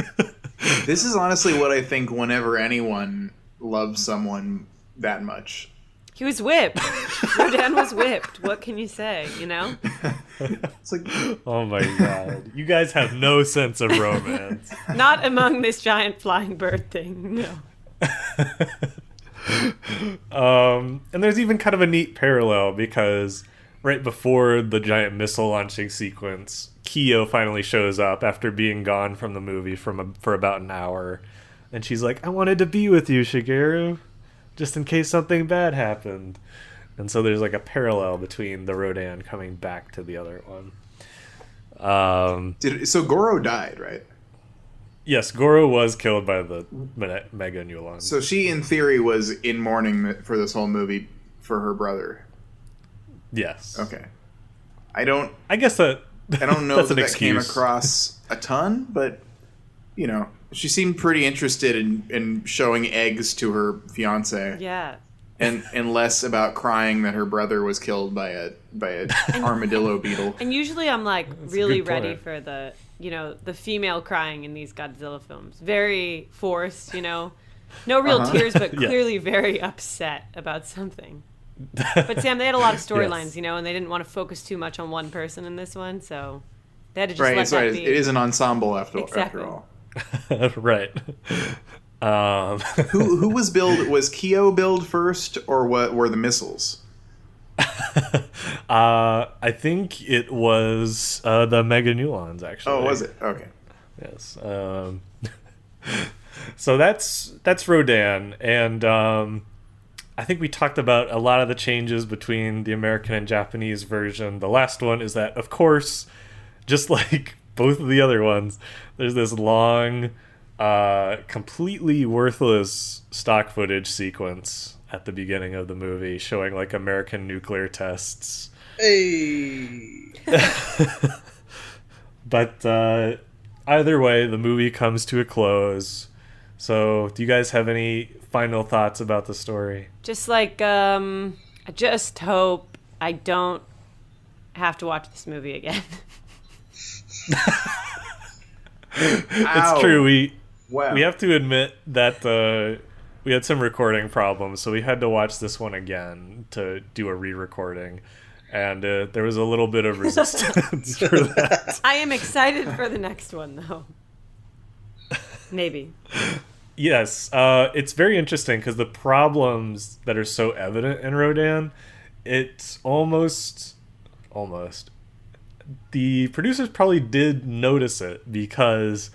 This is honestly what I think whenever anyone loves someone that much. He was whipped. Rodan was whipped. What can you say, you know? It's like, oh my god. You guys have no sense of romance. Not among this giant flying bird thing, no. And there's even kind of a neat parallel, because right before the giant missile launching sequence, Kyo finally shows up after being gone from the movie for about an hour. And she's like, I wanted to be with you, Shigeru, just in case something bad happened. And so there's like a parallel between the Rodan coming back to the other one. so Goro died, right? Yes, Goro was killed by the Mega Nuan. So she, in theory, was in mourning for this whole movie for her brother. Yes. Okay. I guess that... I don't know that's that came across a ton, but, you know, she seemed pretty interested in showing eggs to her fiancé. Yeah. And less about crying that her brother was killed by a armadillo beetle. And usually I'm like really ready point. for the female crying in these Godzilla films. Very forced, no real tears, but clearly very upset about something. But Sam, they had a lot of storylines, Yes. And they didn't want to focus too much on one person in this one, so they had to just Right, let that be. It is an ensemble after all. Right. Who was billed? Was Kyo billed first, or what were the missiles? I think it was the Mega Nuans, actually. Oh, was it? Okay. Yes. So that's Rodan, and I think we talked about a lot of the changes between the American and Japanese version. The last one is that, of course, just like both of the other ones, there's this long, completely worthless stock footage sequence at the beginning of the movie showing like American nuclear tests. Hey. But either way, the movie comes to a close. So do you guys have any final thoughts about the story? Just like, I just hope I don't have to watch this movie again. Ow. It's true. Wow. We have to admit that we had some recording problems, so we had to watch this one again to do a re-recording. And there was a little bit of resistance for that. I am excited for the next one, though. Maybe. Yes, it's very interesting because the problems that are so evident in Rodan, it's almost, the producers probably did notice it, because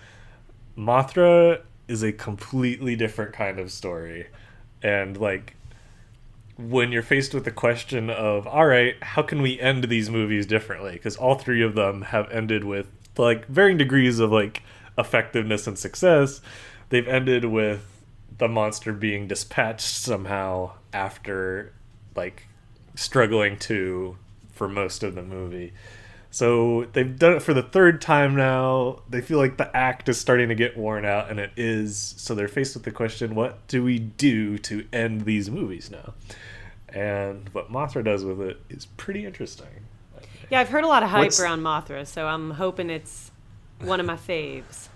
Mothra is a completely different kind of story. And like, when you're faced with the question of, all right, how can we end these movies differently? Because all three of them have ended with like varying degrees of like effectiveness and success. They've ended with the monster being dispatched somehow after like struggling for most of the movie. So they've done it for the third time now. They feel like the act is starting to get worn out, and it is. So they're faced with the question, what do we do to end these movies now? And what Mothra does with it is pretty interesting. Yeah, I've heard a lot of hype around Mothra, so I'm hoping it's one of my faves.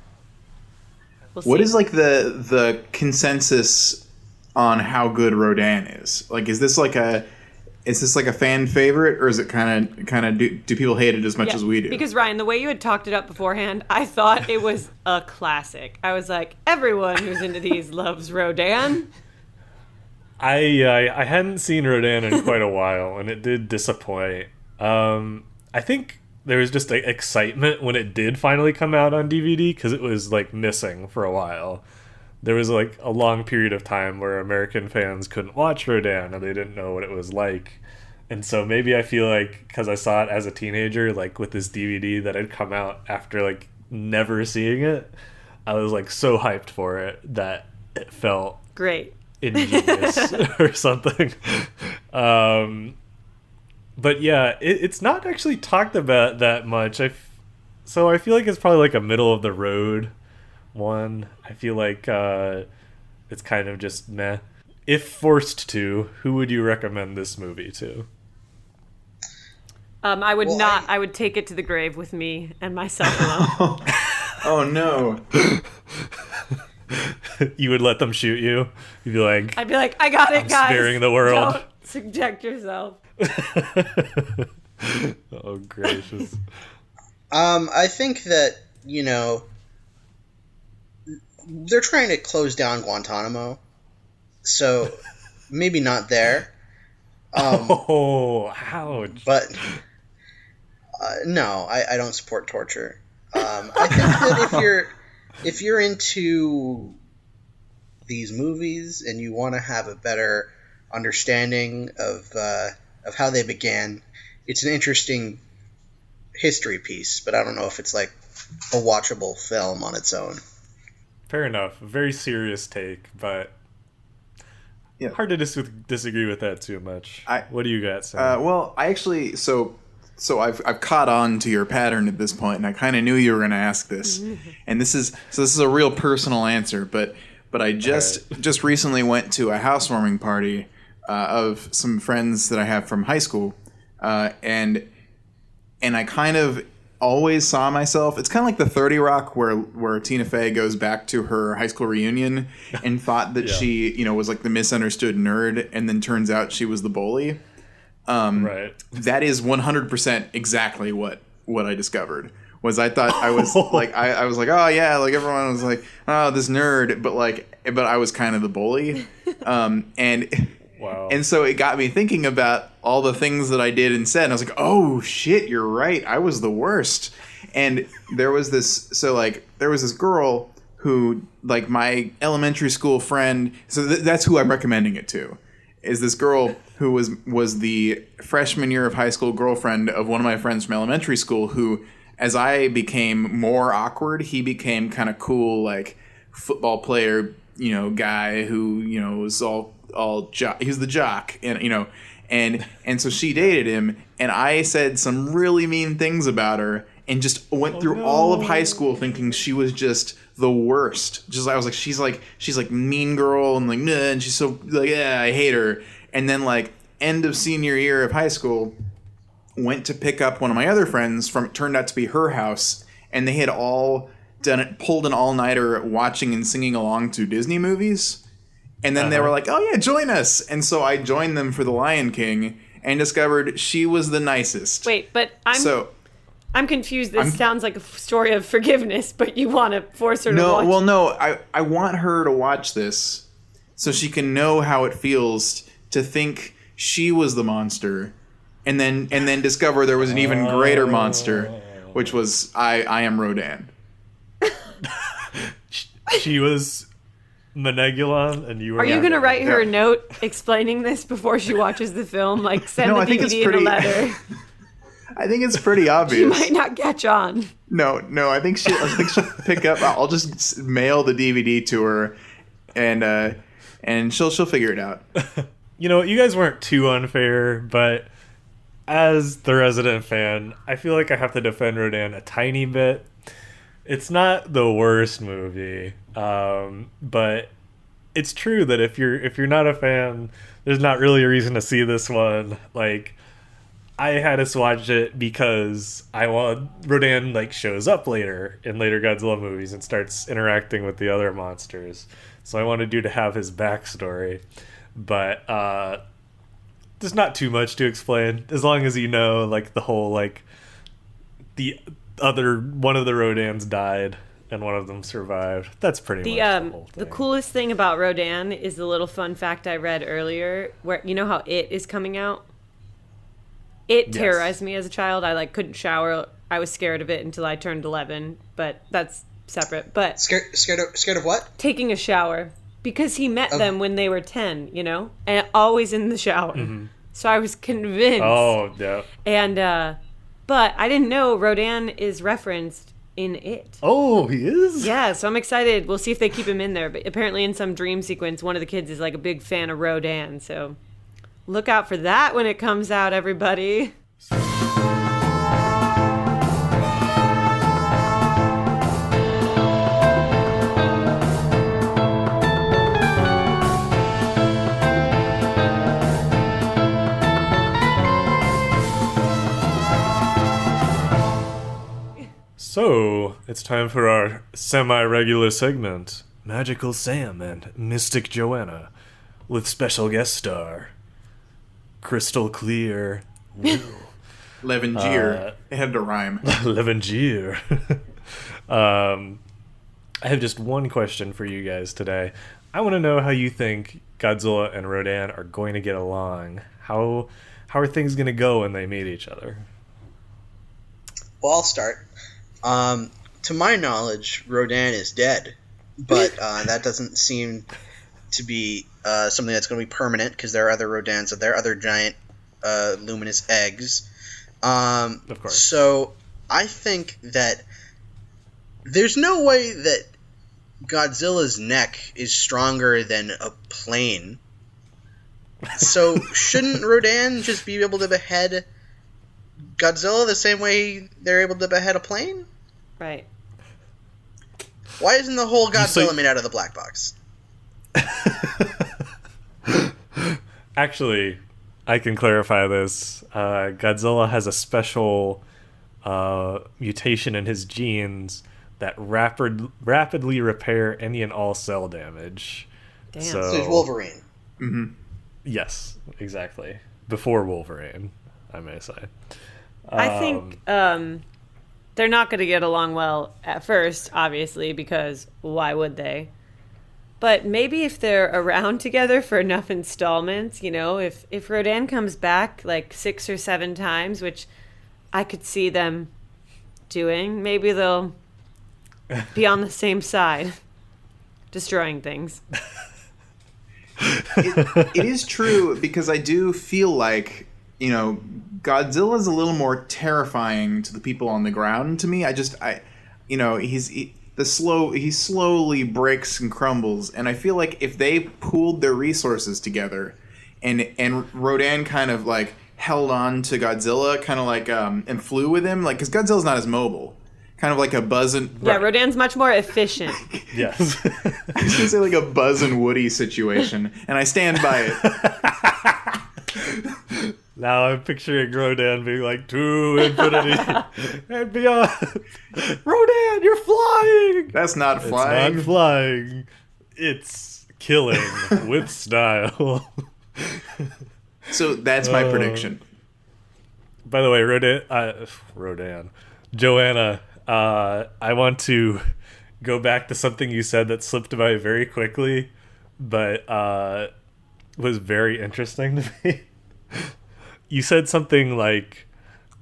We'll see. What is like the consensus on how good Rodan is? Like, is this like a fan favorite, or is it kind of do people hate it as much as we do? Because Ryan, the way you had talked it up beforehand, I thought it was a classic. I was like, everyone who's into these loves Rodan. I hadn't seen Rodan in quite a while, and it did disappoint. I think there was just like excitement when it did finally come out on DVD, because it was like missing for a while. There was like a long period of time where American fans couldn't watch Rodan, and they didn't know what it was like. And so maybe I feel like, because I saw it as a teenager, like with this DVD that had come out after like never seeing it, I was like so hyped for it that it felt great, ingenious or something. But yeah, it's not actually talked about that much. So I feel like it's probably like a middle of the road one. I feel like it's kind of just meh. If forced to, who would you recommend this movie to? I would not. I would take it to the grave with me and myself alone. Oh no. You would let them shoot you? You'd be like, I'd be like, I got it, guys. Sparing the world. Don't subject yourself. Oh, gracious. I think that, they're trying to close down Guantanamo, so maybe not there. Ouch. But no, I don't support torture. I think that if you're into these movies and you want to have a better understanding of how they began, it's an interesting history piece, but I don't know if it's like a watchable film on its own. Fair enough. A very serious take, but hard to disagree with that too much. What do you got, Sam? Well, I actually so I've caught on to your pattern at this point, and I kind of knew you were going to ask this, and this is a real personal answer, but I just recently went to a housewarming party of some friends that I have from high school, and I kind of always saw myself. It's kind of like the 30 Rock where Tina Fey goes back to her high school reunion and thought that she, was like the misunderstood nerd, and then turns out she was the bully. Right. That is 100% exactly what I discovered. Was I thought I was like I was like, oh yeah, like everyone was like, oh, this nerd, but I was kind of the bully. And wow. And so it got me thinking about all the things that I did and said, and I was like, oh shit, you're right, I was the worst. And there was this girl who, like, my elementary school friend, so that's who I'm recommending it to, is this girl who was the freshman year of high school girlfriend of one of my friends from elementary school, who, as I became more awkward, he became kind of cool, like, football player, guy who, was he was the jock, and and so she dated him, and I said some really mean things about her, and just went through all of high school thinking she was just the worst. I was like, she's like mean girl, and like, nah, and she's so like, yeah, I hate her. And then, like, end of senior year of high school, went to pick up one of my other friends from, it turned out to be her house, and they had all pulled an all-nighter watching and singing along to Disney movies. And then they were like, oh yeah, join us. And so I joined them for The Lion King and discovered she was the nicest. Wait, but I'm confused. This sounds like a story of forgiveness, but you want to force her to watch. Well, no, I want her to watch this so she can know how it feels to think she was the monster, and then discover there was an even greater monster, which was I am Rodan. She was Menegulon, and you were... Are you going to write her a note explaining this before she watches the film? Like, send the DVD in a letter. I think it's pretty obvious. She might not catch on. No, I think she'll pick up. I'll just mail the DVD to her, and she'll figure it out. You guys weren't too unfair, but as the resident fan, I feel like I have to defend Rodan a tiny bit. It's not the worst movie, but it's true that if you're not a fan, there's not really a reason to see this one. Like, I had us watch it because Rodan, like, shows up later in later Godzilla movies and starts interacting with the other monsters. so I wanted you to have his backstory. But there's not too much to explain, as long as you know, like, the whole, like, one of the Rodans died and one of them survived. That's pretty much the whole thing. The coolest thing about Rodan is the little fun fact I read earlier, where you know how It is coming out? It terrorized me as a child. I couldn't shower. I was scared of it until I turned 11, but that's separate. But scared of what? Taking a shower, because he met them when they were 10, and always in the shower. Mm-hmm. So I was convinced. Oh, yeah. And but I didn't know Rodan is referenced in It. Oh, he is? Yeah, so I'm excited. We'll see if they keep him in there. But apparently in some dream sequence, one of the kids is like a big fan of Rodan. So look out for that when it comes out, everybody. So, it's time for our semi-regular segment, Magical Sam and Mystic Joanna, with special guest star, Crystal Clear Will. Levinger. It had to rhyme. Levinger. I have just one question for you guys today. I want to know how you think Godzilla and Rodan are going to get along. How are things going to go when they meet each other? Well, I'll start. To my knowledge, Rodan is dead, but that doesn't seem to be something that's going to be permanent, because there are other Rodans, there are other giant luminous eggs. Of course. So I think that there's no way that Godzilla's neck is stronger than a plane. So shouldn't Rodan just be able to behead Godzilla the same way they're able to behead a plane? Right. Why isn't the whole Godzilla made out of the black box? Actually, I can clarify this. Godzilla has a special mutation in his genes that rapidly repair any and all cell damage. Damn. So he's Wolverine. Mm-hmm. Yes, exactly. Before Wolverine, I may say. I think they're not going to get along well at first, obviously, because why would they? But maybe if they're around together for enough installments, if Rodan comes back like 6 or 7 times, which I could see them doing, maybe they'll be on the same side, destroying things. It is true, because I do feel like, Godzilla's a little more terrifying to the people on the ground to me. He slowly breaks and crumbles, and I feel like if they pooled their resources together and Rodan kind of like held on to Godzilla, kind of like and flew with him, like, because Godzilla's not as mobile, kind of like a Buzz and yeah, Rodan's much more efficient. Yes. I was gonna say like a Buzz and Woody situation, and I stand by it. Now I'm picturing Rodan being like, to infinity and beyond. Rodan, you're flying! That's not flying. It's not flying. It's killing with style. So that's my prediction. By the way, Rodan. Joanna, I want to go back to something you said that slipped by very quickly, but was very interesting to me. You said something like,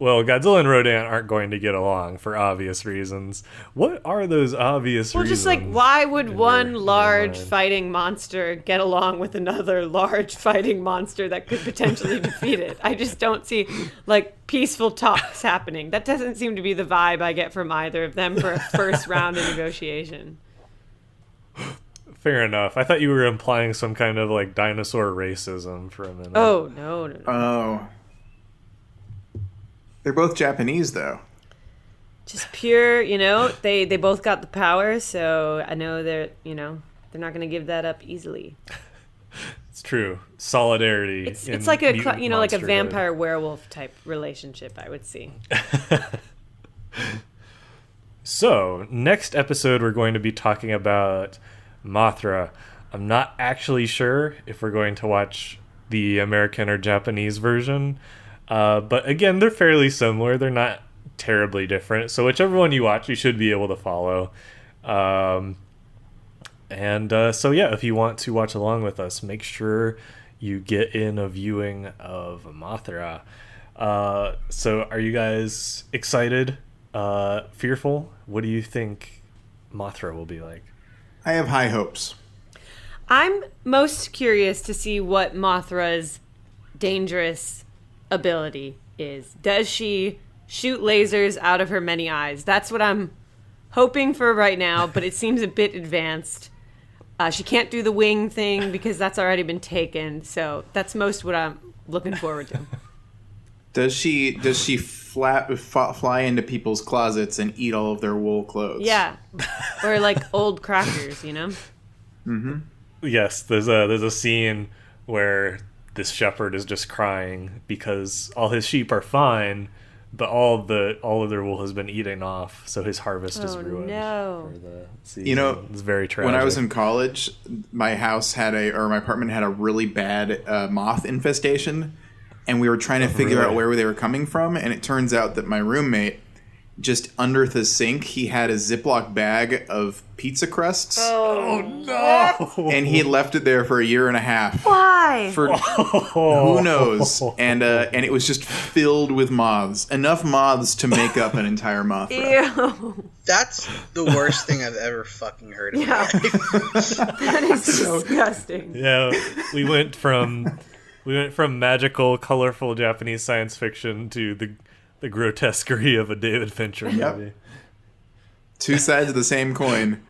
well, Godzilla and Rodan aren't going to get along for obvious reasons. What are those obvious reasons? Well, just like, why would one large fighting monster get along with another large fighting monster that could potentially defeat it? I just don't see, like, peaceful talks happening. That doesn't seem to be the vibe I get from either of them for a first round of negotiation. Fair enough. I thought you were implying some kind of, like, dinosaur racism for a minute. Oh, no. Oh. They're both Japanese, though. Just pure, they both got the power, so I know they're not going to give that up easily. It's true. Solidarity. It's like a like a vampire werewolf type relationship, I would see. So, next episode we're going to be talking about Mothra. I'm not actually sure if we're going to watch the American or Japanese version. But again, they're fairly similar. They're not terribly different. So whichever one you watch, you should be able to follow. So yeah, if you want to watch along with us, make sure you get in a viewing of Mothra. So are you guys excited? Fearful? What do you think Mothra will be like? I have high hopes. I'm most curious to see what Mothra's dangerous ability is. Does she shoot lasers out of her many eyes? That's what I'm hoping for right now, but it seems a bit advanced. She can't do the wing thing because that's already been taken, so that's most what I'm looking forward to. Does she fly into people's closets and eat all of their wool clothes? Yeah, or like old crackers, you know? Mm-hmm. Yes, there's a scene where this shepherd is just crying because all his sheep are fine, but all of their wool has been eaten off, so his harvest is ruined. No. For the season. You know, it's very tragic. When I was in college, my apartment had a really bad moth infestation, and we were trying to figure out where they were coming from, and it turns out that my roommate, just under the sink, he had a Ziploc bag of pizza crusts. Oh no! And he had left it there for a year and a half. Why? For who knows? And it was just filled with moths. Enough moths to make up an entire Mothra. Ew. That's the worst thing I've ever fucking heard of. Yeah. That is disgusting. Yeah, we went from magical, colorful Japanese science fiction to the grotesquerie of a David Fincher movie. Two sides of the same coin.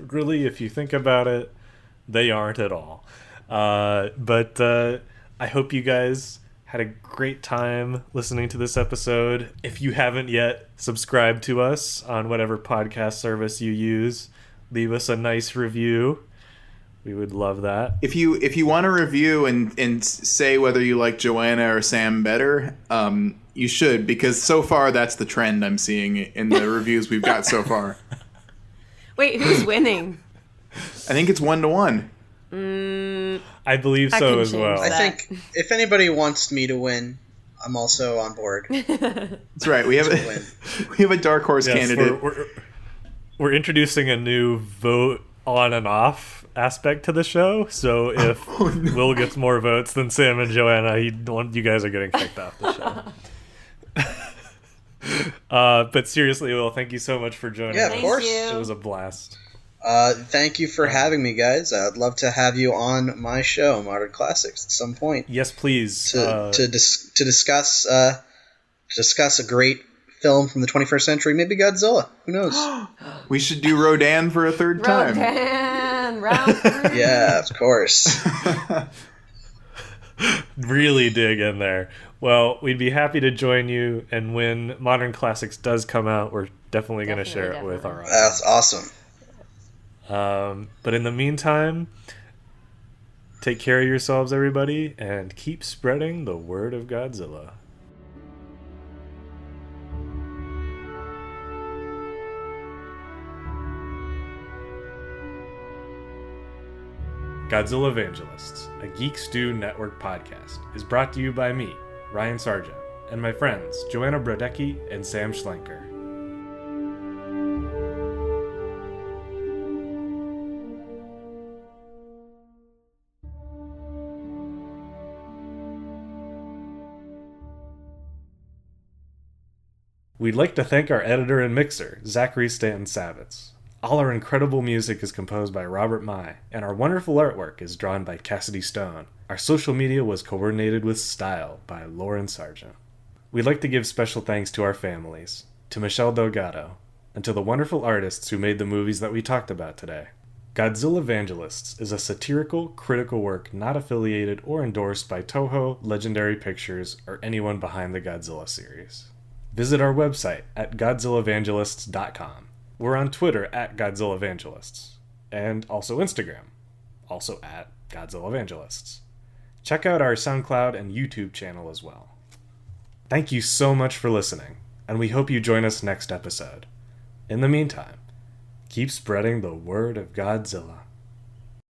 Really, if you think about it, they aren't at all. But I hope you guys had a great time listening to this episode. If you haven't yet, subscribe to us on whatever podcast service you use. Leave us a nice review. We would love that. If you want to review and say whether you like Joanna or Sam better, you should, because so far that's the trend I'm seeing in the reviews we've got so far. Wait, who's winning? I think it's 1-1. I believe so as well. I think if anybody wants me to win, I'm also on board. That's right. We have a dark horse candidate. We're introducing a new vote on and off aspect to the show. So if Will gets more votes than Sam and Joanna, you guys are getting kicked off the show. But seriously, Will, thank you so much for joining us. Yeah, of course. It was a blast. Thank you for having me, guys. I'd love to have you on my show, Modern Classics, at some point. Yes, please. To discuss a great film from the 21st century, maybe Godzilla. Who knows? We should do Rodan for a third time. Rodan, round 3. Yeah, of course. Really dig in there. Well, we'd be happy to join you, and when Modern Classics does come out, we're definitely going to share it with our audience. That's awesome. But in the meantime, take care of yourselves, everybody, and keep spreading the word of Godzilla. Godzillavangelists, a Geek Stew Network podcast, is brought to you by me, Ryan Sargent, and my friends Joanna Brodecki and Sam Schlenker. We'd like to thank our editor and mixer, Zachary Stanton Savitz. All our incredible music is composed by Robert Mai, and our wonderful artwork is drawn by Cassidy Stone. Our social media was coordinated with style by Lauren Sargent. We'd like to give special thanks to our families, to Michelle Delgado, and to the wonderful artists who made the movies that we talked about today. Godzillavangelists is a satirical, critical work not affiliated or endorsed by Toho, Legendary Pictures, or anyone behind the Godzilla series. Visit our website at godzillavangelists.com. We're on Twitter at GodzillaVangelists, and also Instagram, also at GodzillaVangelists. Check out our SoundCloud and YouTube channel as well. Thank you so much for listening, and we hope you join us next episode. In the meantime, Keep spreading the word of Godzilla.